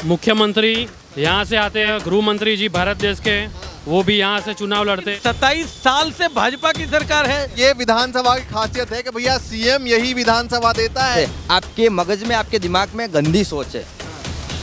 मुख्यमंत्री यहाँ से आते हैं, गृह मंत्री जी भारत देश के, वो भी यहाँ से चुनाव लड़ते हैं। 27 साल से भाजपा की सरकार है। ये विधानसभा की खासियत है कि भैया सीएम यही विधानसभा देता है। आपके मगज में, आपके दिमाग में गंदी सोच है।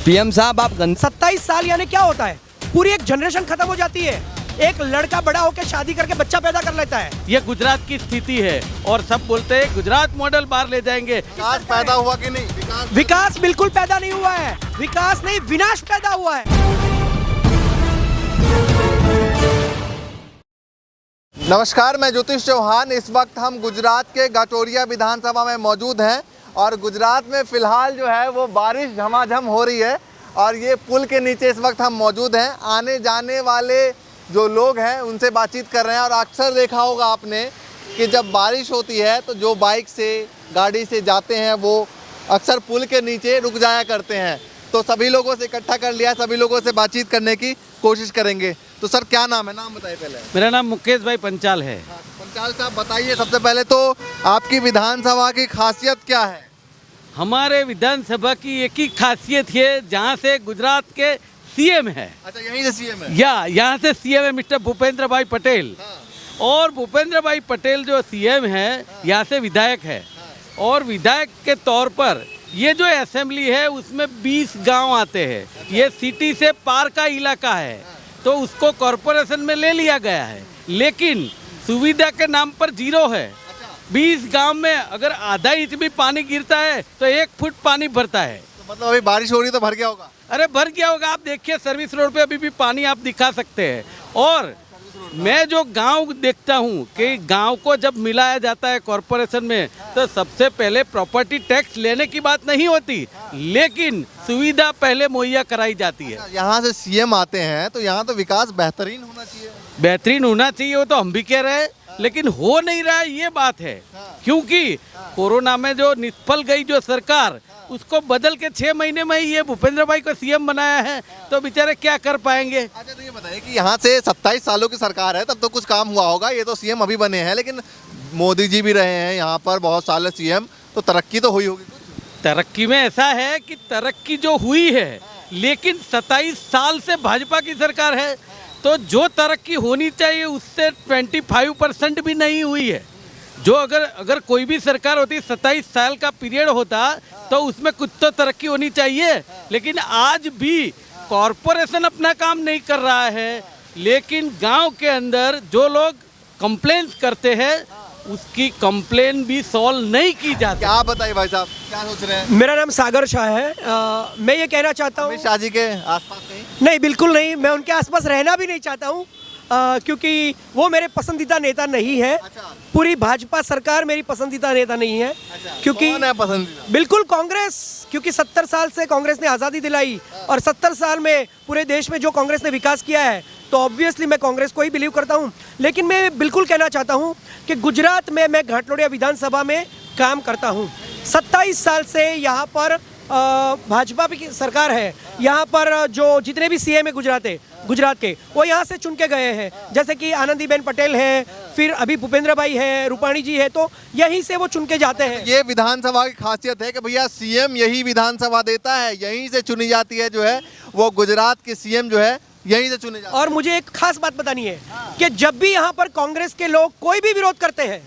पीएम साहब आप 27 साल यानी क्या होता है? पूरी एक जनरेशन खत्म हो जाती है। एक लड़का बड़ा होकर शादी करके बच्चा पैदा कर लेता है। ये गुजरात की स्थिति है और सब बोलते हैं गुजरात मॉडल बाहर ले जाएंगे। विकास पैदा हुआ कि नहीं? विकास बिल्कुल पैदा नहीं हुआ है। विकास नहीं, विनाश पैदा हुआ है। नमस्कार, मैं ज्योतिष चौहान। इस वक्त हम गुजरात के घाटोरिया विधानसभा में मौजूद हैं और गुजरात में फिलहाल जो है वो बारिश झमाझम हो रही है और ये पुल के नीचे इस वक्त हम मौजूद हैं। आने जाने वाले जो लोग हैं उनसे बातचीत कर रहे हैं और अक्सर देखा होगा आपने कि जब बारिश होती है तो जो बाइक से, गाड़ी से जाते हैं वो अक्सर पुल के नीचे रुक जाया करते हैं। तो सभी लोगों से इकट्ठा कर लिया, सभी लोगों से बातचीत करने की कोशिश करेंगे। तो सर क्या नाम है? नाम बताइए पहले। मेरा नाम मुकेश भाई पंचाल है। पंचाल साहब बताइए, सबसे पहले तो आपकी विधानसभा की खासियत क्या है? हमारे विधानसभा की एक ही खासियत है, जहाँ से गुजरात के सीएम है। अच्छा, यहीं से सीएम है? यहाँ से सीएम है मिस्टर भूपेंद्र भाई पटेल। और भूपेंद्र भाई पटेल जो सीएम है, यहाँ से विधायक है। और विधायक के तौर पर ये जो असेंबली है उसमें 20 गांव आते हैं। ये सिटी से पार का इलाका है, तो उसको कॉरपोरेशन में ले लिया गया है, लेकिन सुविधा के नाम पर जीरो है। 20 गांव में अगर आधा इंच भी पानी गिरता है तो 1 फुट पानी भरता है। तो मतलब अभी बारिश हो रही है तो भर गया होगा? अरे भर गया होगा। आप देखिए सर्विस रोड पे अभी भी पानी आप दिखा सकते हैं। और मैं जो गांव देखता हूं कि गांव को जब मिलाया जाता है कॉरपोरेशन में तो सबसे पहले प्रॉपर्टी टैक्स लेने की बात नहीं होती, लेकिन सुविधा पहले मुहैया कराई जाती है। यहाँ से सीएम आते हैं तो यहाँ तो विकास बेहतरीन होना चाहिए। बेहतरीन होना चाहिए, वो तो हम भी कह रहे हैं, लेकिन हो नहीं रहा है, ये बात है। क्योंकि कोरोना में जो निष्फल गई जो सरकार, उसको बदल के 6 महीने में ही ये भूपेंद्र भाई को सीएम बनाया है, तो बेचारे क्या कर पाएंगे? अच्छा, तो ये बताइए कि यहाँ से 27 सालों की सरकार है, तब तो कुछ काम हुआ होगा। ये तो सीएम अभी बने हैं, लेकिन मोदी जी भी रहे हैं यहाँ पर बहुत साल सीएम, तो तरक्की तो हुई होगी कुछ? तरक्की में ऐसा है कि तरक्की जो हुई है, लेकिन 27 साल से भाजपा की सरकार है, तो जो तरक्की होनी चाहिए उससे 25% भी नहीं हुई है। जो अगर कोई भी सरकार होती, 27 साल का पीरियड होता, तो उसमें कुछ तो तरक्की होनी चाहिए। लेकिन आज भी कॉरपोरेशन अपना काम नहीं कर रहा है, लेकिन गांव के अंदर जो लोग कंप्लेन करते हैं उसकी कंप्लेन भी सॉल्व नहीं की जाती। क्या बताइए भाई साहब, क्या सोच रहे हैं? मेरा नाम सागर शाह है। मैं ये कहना चाहता हूँ, अमित शाह जी के आसपास कहीं? नहीं, बिल्कुल नहीं। मैं उनके आसपास रहना भी नहीं चाहता हूँ, क्योंकि वो मेरे पसंदीदा नेता नहीं है। अच्छा। पूरी भाजपा सरकार मेरी पसंदीदा नेता नहीं है। अच्छा, क्योंकि कौन है पसंदीदा? बिल्कुल कांग्रेस, क्योंकि 70 साल से कांग्रेस ने आज़ादी दिलाई और 70 साल में पूरे देश में जो कांग्रेस ने विकास किया है, तो ऑब्वियसली मैं कांग्रेस को ही बिलीव करता हूं। लेकिन मैं बिल्कुल कहना चाहता हूं कि गुजरात में मैं घाटलोडिया विधानसभा में काम करता हूं। 27 साल से यहाँ पर भाजपा की सरकार है। यहाँ पर जो जितने भी सीएम है गुजरात के, वो यहाँ से चुन के गए हैं। जैसे कि आनंदीबेन पटेल है, फिर अभी भूपेंद्र भाई है, रूपाणी जी है, तो यहीं से वो चुन के जाते हैं। ये विधानसभा की खासियत है कि भैया सीएम यही विधानसभा देता है, यहीं से चुनी जाती है। जो है वो गुजरात के सीएम जो है यहीं से चुने जाते हैं। और मुझे एक खास बात बतानी है कि जब भी यहाँ पर कांग्रेस के लोग कोई भी विरोध करते हैं,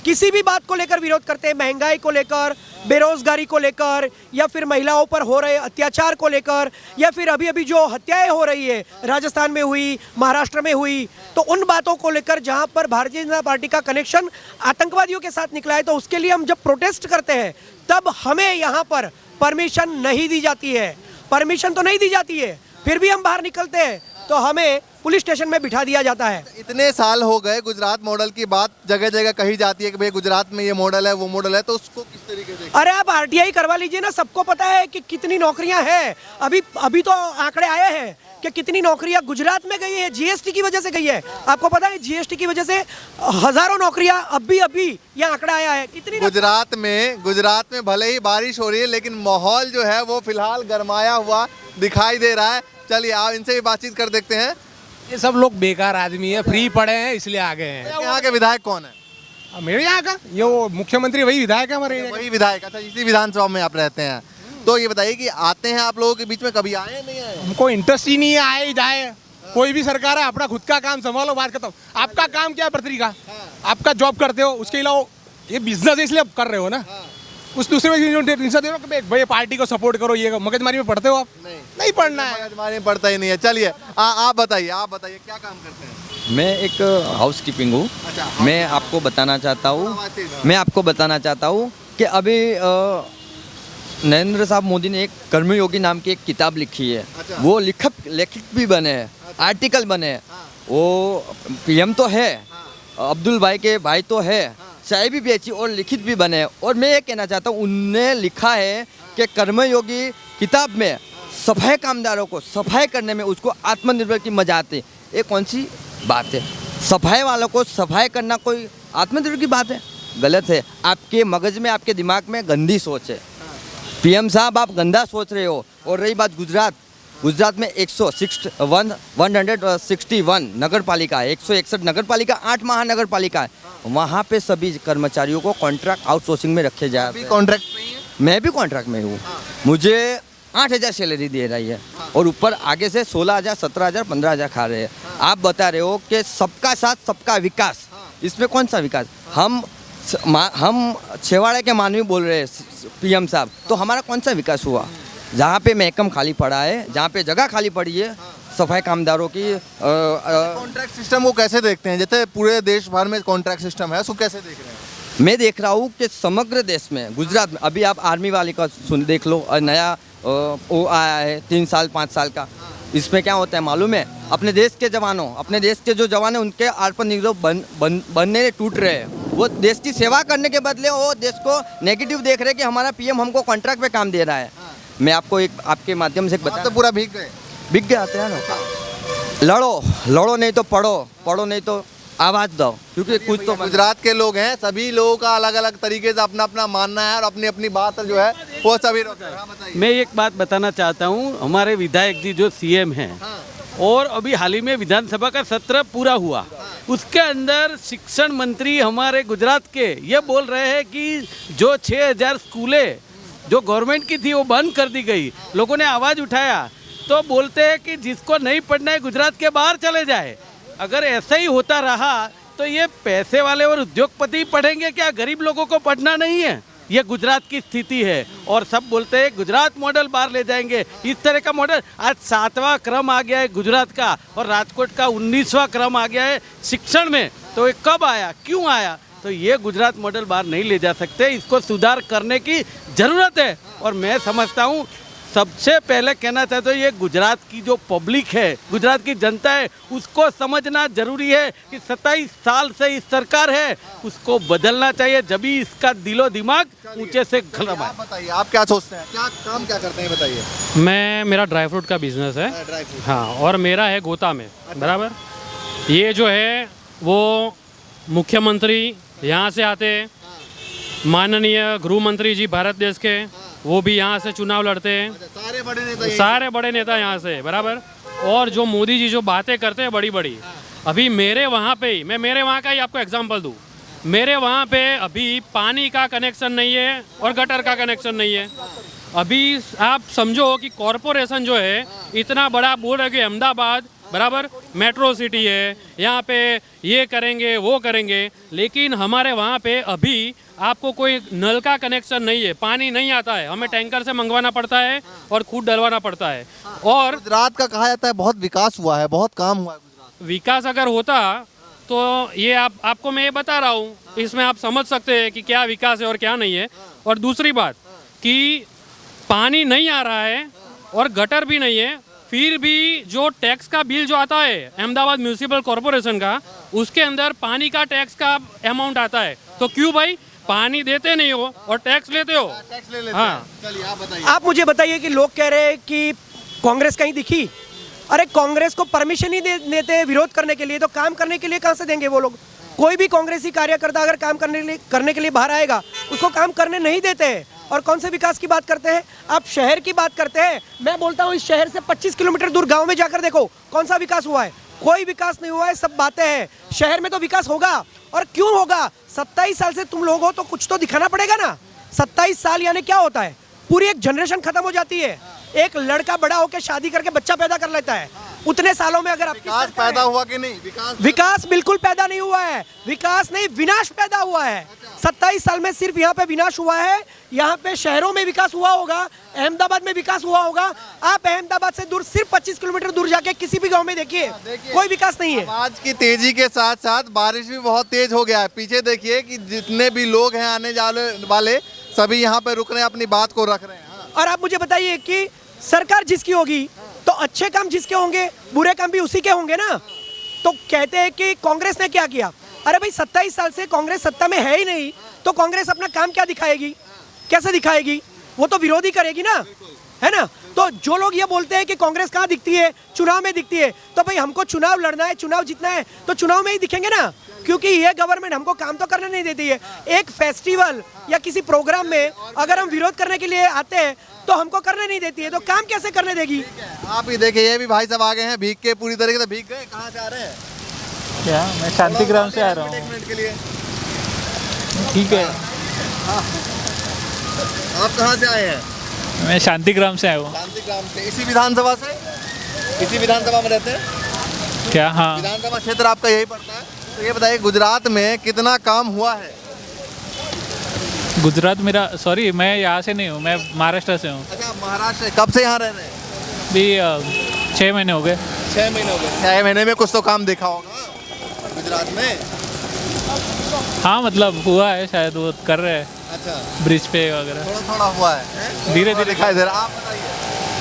किसी भी बात को लेकर विरोध करते हैं, महंगाई को लेकर, बेरोजगारी को लेकर, या फिर महिलाओं पर हो रहे अत्याचार को लेकर, या फिर अभी अभी जो हत्याएं हो रही है राजस्थान में हुई, महाराष्ट्र में हुई, तो उन बातों को लेकर जहां पर भारतीय जनता पार्टी का कनेक्शन आतंकवादियों के साथ निकला है, तो उसके लिए हम जब प्रोटेस्ट करते हैं तब हमें यहाँ पर परमिशन नहीं दी जाती है। परमिशन तो नहीं दी जाती है, फिर भी हम बाहर निकलते हैं तो हमें पुलिस स्टेशन में बिठा दिया जाता है। इतने साल हो गए, गुजरात मॉडल की बात जगह जगह कही जाती है कि भाई गुजरात में ये मॉडल है, वो मॉडल है, तो उसको किस तरीके से? अरे आप आरटीआई करवा लीजिए ना, सबको पता है कि कितनी नौकरियां हैं। अभी तो आंकड़े आए हैं कि कितनी नौकरियां गुजरात में गई है, जीएसटी की वजह से गई है। आपको पता है जीएसटी की वजह से हजारों नौकरियां अभी ये आंकड़ा आया है। कितनी गुजरात में भले ही बारिश हो रही है, लेकिन माहौल जो है वो फिलहाल गरमाया हुआ दिखाई दे रहा है। चलिए आप इनसे भी बातचीत कर देखते हैं। ये सब लोग बेकार आदमी है, फ्री पड़े हैं इसलिए आ गए हैं। यहाँ के विधायक कौन है? मेरे यहाँ का ये वो मुख्यमंत्री वही विधायक है हमारे। वही विधायक? अच्छा, इसी विधानसभा में आप रहते हैं। तो ये बताइए कि आते हैं आप लोगों के बीच में, कभी आए हैं, नहीं आए? हमको इंटरेस्ट ही नहीं है, आए ही जाए, कोई भी सरकार है, अपना खुद का काम संभालो, बात खत्म। आपका काम क्या है? पत्रिका, आपका जॉब करते हो, उसके अलावा ये बिजनेस है इसलिए कर रहे हो ना। उस दूसरे में दे रहे हो कि भाई पार्टी को सपोर्ट करो, ये मगजमारी में पढ़ते हो आप? नहीं पढ़ना है, मगजमारी में पड़ता ही नहीं है। चलिए आप बताइए क्या काम करते हैं? मैं एक हाउस कीपिंग हूँ। अच्छा, मैं आपको बताना चाहता हूँ कि अभी नरेंद्र साहब मोदी ने एक कर्मयोगी नाम की एक किताब लिखी है। अच्छा। वो लेखक भी बने हैं, आर्टिकल बने हैं। वो पीएम तो है, अब्दुल भाई के भाई तो है, चाय भी बेची और लिखित भी बने हैं। और मैं ये कहना चाहता हूँ, उनने लिखा है कि कर्मयोगी किताब में सफाई कामदारों को सफाई करने में उसको आत्मनिर्भर की मजा आती है। ये कौन सी बात है? सफाई वालों को सफाई करना कोई आत्मनिर्भर की बात है? गलत है। आपके मगज में, आपके दिमाग में गंदी सोच है। पीएम साहब आप गंदा सोच रहे हो। और रही बात गुजरात में 161 नगर पालिका है, 161 नगर पालिका, 8 महानगर पालिका है। वहाँ पे सभी कर्मचारियों को कॉन्ट्रैक्ट आउटसोर्सिंग में रखे जा रहे हैं। कॉन्ट्रैक्ट में ही है? मैं भी कॉन्ट्रैक्ट में हूँ। मुझे 8,000 सैलरी दे रही है और ऊपर आगे से 16,000, 17,000, 15,000 खा रहे हैं। आप बता रहे हो कि सबका साथ सबका विकास, इसमें कौन सा विकास? हम छेवाड़े के मानवी बोल रहे हैं पीएम साहब, तो हमारा कौन सा विकास हुआ? जहाँ पे महकम खाली पड़ा है, जहाँ पे जगह खाली पड़ी है सफाई कामदारों की। कॉन्ट्रैक्ट सिस्टम को कैसे देखते हैं? जैसे पूरे देश भर में कॉन्ट्रैक्ट सिस्टम है, उसको कैसे देख रहे हैं? मैं देख रहा हूँ कि समग्र देश में, गुजरात में अभी आप आर्मी वाले का देख लो, नया वो आया है 3 साल 5 साल का। इसमें क्या होता है मालूम है? अपने देश के जो जवान हैं उनके आत्मनिर्भर बनने टूट रहे हैं। वो देश की सेवा करने के बदले वो देश को नेगेटिव देख रहे हैं कि हमारा पीएम हमको कॉन्ट्रैक्ट पे काम दे रहा है। मैं आपको एक आपके माध्यम से बता, तो पूरा भीग गए आते हैं ना। लड़ो नहीं तो पढ़ो नहीं तो आवाज़ दो, क्योंकि कुछ तो गुजरात के लोग हैं, सभी लोगों का अलग अलग तरीके से अपना अपना मानना है और अपनी अपनी बात जो है वो सभी मैं एक बात बताना चाहता हूँ। हमारे विधायक जी जो सीएम हैं, और अभी हाल ही में विधानसभा का सत्र पूरा हुआ, उसके अंदर शिक्षण मंत्री हमारे गुजरात के ये बोल रहे हैं कि जो 6,000 स्कूलें जो गवर्नमेंट की थी वो बंद कर दी गई। लोगों ने आवाज़ उठाया तो बोलते हैं कि जिसको नहीं पढ़ना है गुजरात के बाहर चले जाए। अगर ऐसा ही होता रहा तो ये पैसे वाले और उद्योगपति पढ़ेंगे क्या? गरीब लोगों को पढ़ना नहीं है। ये गुजरात की स्थिति है और सब बोलते हैं गुजरात मॉडल बाहर ले जाएंगे। इस तरह का मॉडल आज 7वां क्रम आ गया है गुजरात का, और राजकोट का 19वां क्रम आ गया है शिक्षण में। तो ये कब आया, क्यों आया? तो ये गुजरात मॉडल बाहर नहीं ले जा सकते, इसको सुधार करने की ज़रूरत है। और मैं समझता हूँ सबसे पहले कहना चाहता हूँ, ये गुजरात की जो पब्लिक है, गुजरात की जनता है, उसको समझना जरूरी है कि 27 साल से इस सरकार है, उसको बदलना चाहिए, जब भी इसका दिलो दिमाग ऊंचे से खलम आए। बताइए आप क्या सोचते हैं, क्या करते हैं बताइए? मेरा ड्राई फ्रूट का बिजनेस है। Dry fruit. हाँ, और मेरा है गोता में। बराबर। ये जो है वो मुख्यमंत्री यहाँ से आते हैं, माननीय गृह मंत्री जी भारत देश के, वो भी यहाँ से चुनाव लड़ते हैं। सारे बड़े नेता यहाँ से। बराबर। और जो मोदी जी जो बातें करते हैं बड़ी बड़ी, अभी मेरे वहाँ पे ही, मैं मेरे वहाँ का ही आपको एग्जांपल दूँ, मेरे वहाँ पे अभी पानी का कनेक्शन नहीं है और गटर का कनेक्शन नहीं है। अभी आप समझो कि कॉरपोरेशन जो है इतना बड़ा बोल रहा है कि अहमदाबाद बराबर मेट्रो सिटी है, यहाँ पे ये करेंगे वो करेंगे, लेकिन हमारे वहाँ पे अभी आपको कोई नल का कनेक्शन नहीं है, पानी नहीं आता है, हमें टैंकर से मंगवाना पड़ता है और खुद डलवाना पड़ता है। और गुजरात का कहा जाता है बहुत विकास हुआ है, बहुत काम हुआ है गुजरात। विकास अगर होता तो ये आपको मैं ये बता रहा हूँ, इसमें आप समझ सकते हैं कि क्या विकास है और क्या नहीं है। और दूसरी बात कि पानी नहीं आ रहा है और गटर भी नहीं है, फिर भी जो टैक्स का बिल जो आता है अहमदाबाद म्यूनिसिपल कॉरपोरेशन का, उसके अंदर पानी का टैक्स का अमाउंट आता है। तो क्यों भाई पानी देते नहीं हो और टैक्स लेते हो? टैक्स ले लेते हाँ। हैं। चलिए आप बताइए। आप मुझे बताइए कि लोग कह रहे हैं कि कांग्रेस कहीं दिखी? अरे कांग्रेस को परमिशन ही देते विरोध करने के लिए, तो काम करने के लिए कहाँ से देंगे वो लोग? कोई भी कांग्रेसी कार्यकर्ता अगर काम करने के लिए बाहर आएगा, उसको काम करने नहीं देते हैं। और कौन से विकास की बात करते हैं? आप शहर की बात करते हैं। मैं बोलता हूँ इस शहर से 25 किलोमीटर दूर गाँव में जाकर देखो कौन सा विकास हुआ है। कोई विकास नहीं हुआ है, सब बातें हैं। शहर में तो विकास होगा, और क्यों होगा? 27 साल से तुम लोग हो तो कुछ तो दिखाना पड़ेगा ना। 27 साल यानी क्या होता है? पूरी एक जनरेशन खत्म हो जाती है। एक लड़का बड़ा होकर शादी करके बच्चा पैदा कर लेता है, उतने सालों में अगर आपकी विकास सरकार पैदा है- हुआ कि नहीं? विकास बिल्कुल पैदा नहीं हुआ है, विकास नहीं विनाश पैदा हुआ है। 27 साल में सिर्फ यहाँ पे विनाश हुआ है। यहाँ पे शहरों में विकास हुआ होगा, अहमदाबाद में विकास हुआ होगा। आप अहमदाबाद से दूर सिर्फ 25 किलोमीटर दूर जाके किसी भी गांव में देखिए, कोई विकास नहीं है। आज की तेजी के साथ साथ बारिश भी बहुत तेज हो गया है। पीछे देखिए कि जितने भी लोग हैं आने जाने वाले सभी यहाँ पे रुक रहे हैं, अपनी बात को रख रहे हैं। हाँ। और आप मुझे बताइए कि सरकार जिसकी होगी तो अच्छे काम जिसके होंगे, बुरे काम भी उसी के होंगे ना। तो कहते हैं कि कांग्रेस ने क्या किया, अरे भाई 27 साल से कांग्रेस सत्ता में है ही नहीं, तो कांग्रेस अपना काम क्या दिखाएगी, कैसे दिखाएगी? वो तो विरोधी करेगी ना, है ना। तो जो लोग ये बोलते हैं कि कांग्रेस कहाँ दिखती है, चुनाव में दिखती है, तो भाई हमको चुनाव लड़ना है, चुनाव जीतना है तो चुनाव में ही दिखेंगे ना, क्योंकि ये गवर्नमेंट हमको काम तो करने नहीं देती है। एक फेस्टिवल या किसी प्रोग्राम में अगर हम विरोध करने के लिए आते हैं तो हमको करने नहीं देती है, तो काम कैसे करने देगी? आप ही देखिए, ये भी भाई साहब आ गए हैं भीग के, पूरी तरीके से भीग गए। कहाँ से आ रहे हैं? क्या मैं शांतिग्राम से आ रहा एक हूँ। मिनट के लिए। ठीक है, आप कहाँ से आए हैं? मैं शांतिग्राम से आया हूँ। शांतिग्राम से। इसी विधानसभा से? इसी विधानसभा में रहते हैं? क्या? हाँ, विधानसभा क्षेत्र आपका यही पड़ता है? तो ये बताइए गुजरात में कितना काम हुआ है? गुजरात मेरा, सॉरी मैं यहाँ से नहीं हूँ, मैं महाराष्ट्र से हूँ। अच्छा, महाराष्ट्र से। कब से यहाँ रह रहे हैं? अभी 6 महीने हो गए। 6 महीने हो गए। 6 महीने में कुछ तो काम देखा होगा गुजरात में। हाँ मतलब हुआ है, शायद वो कर रहे हैं अच्छा, ब्रिज पे वगैरह, थोड़ा थोड़ा हुआ है, धीरे धीरे। दिखाई दे रहा। आप बताइए,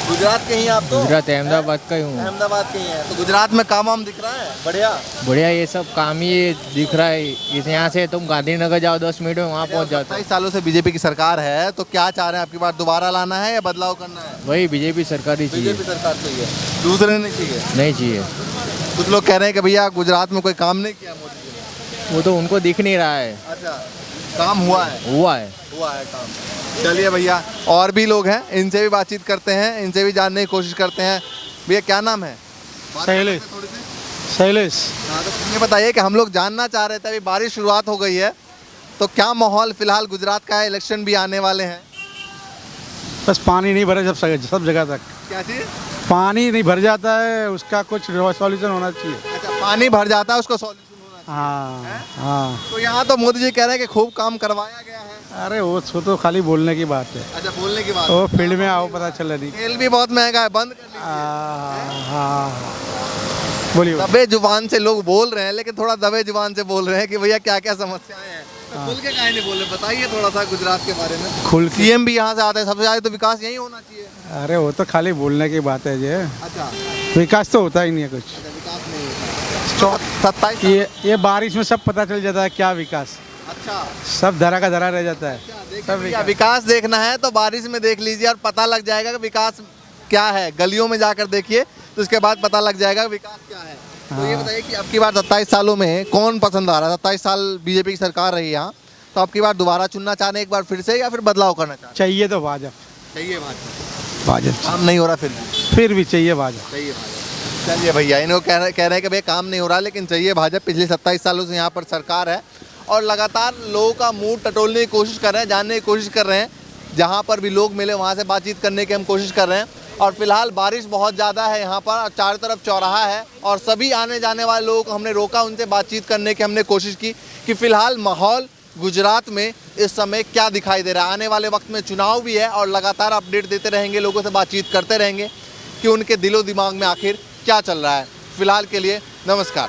गुजरात के ही हैं आप तो? गुजरात अहमदाबाद का ही हूँ। अहमदाबाद के ही हैं, तो गुजरात में काम वाम दिख रहा है? बढ़िया। बढ़िया, ये सब काम ही दिख रहा है। इस यहाँ से तुम गांधीनगर जाओ 10 मिनट में वहाँ पहुँच जाते हो। 27 सालों से बीजेपी की सरकार है, तो क्या चाह रहे हैं? आपकी बार दोबारा लाना है या बदलाव करना है? वही बीजेपी सरकार ही चाहिए। बीजेपी सरकार चाहिए, दूसरे नहीं चाहिए। नहीं चाहिए, कुछ लोग कह रहे हैं कि भैया गुजरात में कोई काम नहीं किया मोदी जी वो तो उनको दिख नहीं रहा है। ने। अच्छा, काम हुआ है? हुआ है। हुआ है काम। चलिए भैया, और भी लोग हैं, इनसे भी बातचीत करते हैं, इनसे भी जानने की कोशिश करते हैं। भैया क्या नाम है? शैलेश। थोड़ी सी। शैलेश। हाँ, तो ये बताइए कि हम लोग जानना चाह रहे थे, अभी बारिश शुरुआत हो गई है, तो क्या माहौल फिलहाल गुजरात का है? इलेक्शन भी आने वाले हैं। बस पानी नहीं भरा सब जगह तक, क्या चीज़? पानी नहीं भर जाता है, उसका कुछ सॉल्यूशन होना चाहिए। अच्छा, पानी भर जाता है, उसको सॉल्यूशन होना चाहिए। हाँ हाँ। तो यहाँ तो मोदी जी कह रहे हैं कि खूब काम करवाया गया है। अरे वो तो खाली बोलने की बात है, अच्छा, बोलने की बात। वो फील्ड में आओ पता चल रही। तेल भी बहुत महंगा है, बंद कर लीजिए। हाँ, बोलिए। दबे जुबान से लोग बोल रहे हैं, लेकिन थोड़ा दबे जुबान से बोल रहे हैं कि भैया क्या क्या समस्याएं हैं। तो खुल के काहे नहीं बोल रहे? बताइए थोड़ा सा गुजरात के बारे में। खुल के। सीएम भी यहाँ से आते हैं, सबसे ज्यादा तो विकास यही होना चाहिए। अरे वो तो खाली बोलने की बात है, ये अच्छा, विकास तो होता ही नहीं है कुछ। विकास नहीं होता। 27। ये बारिश में सब पता चल जाता है क्या विकास, अच्छा, सब धरा का धरा रह जाता है। देखिए भैया, विकास देखना है तो बारिश में देख लीजिए और पता लग जाएगा कि विकास क्या है। गलियों में जाकर देखिए तो उसके बाद पता लग जाएगा कि विकास क्या है। तो ये बताइए कि अब की बार 27 सालों में कौन पसंद आ रहा है? 27 साल बीजेपी की सरकार रही यहाँ, तो अब की बार दोबारा चुनना चाह रहे हैं एक बार फिर से, या फिर बदलाव करना चाह रहे चाहिए तो भाजपा। हैं? चाहिए भाजपा। भाजपा काम नहीं हो रहा फिर भी चाहिए भाजपा। चाहिए भाजपा। चलिए भैया, इनको कह रहे हैं कि भैया काम नहीं हो रहा लेकिन चाहिए भाजपा। पिछले 27 सालों से यहाँ पर सरकार है और लगातार लोगों का मूड टटोलने की कोशिश कर रहे हैं, जानने की कोशिश कर रहे हैं। जहाँ पर भी लोग मिले वहाँ से बातचीत करने की हम कोशिश कर रहे हैं। और फिलहाल बारिश बहुत ज़्यादा है यहाँ पर और चारों तरफ चौराहा है और सभी आने जाने वाले लोगों को हमने रोका, उनसे बातचीत करने की हमने कोशिश की कि फ़िलहाल माहौल गुजरात में इस समय क्या दिखाई दे रहा है। आने वाले वक्त में चुनाव भी है और लगातार अपडेट देते रहेंगे, लोगों से बातचीत करते रहेंगे कि उनके दिलो दिमाग में आखिर क्या चल रहा है। फिलहाल के लिए नमस्कार।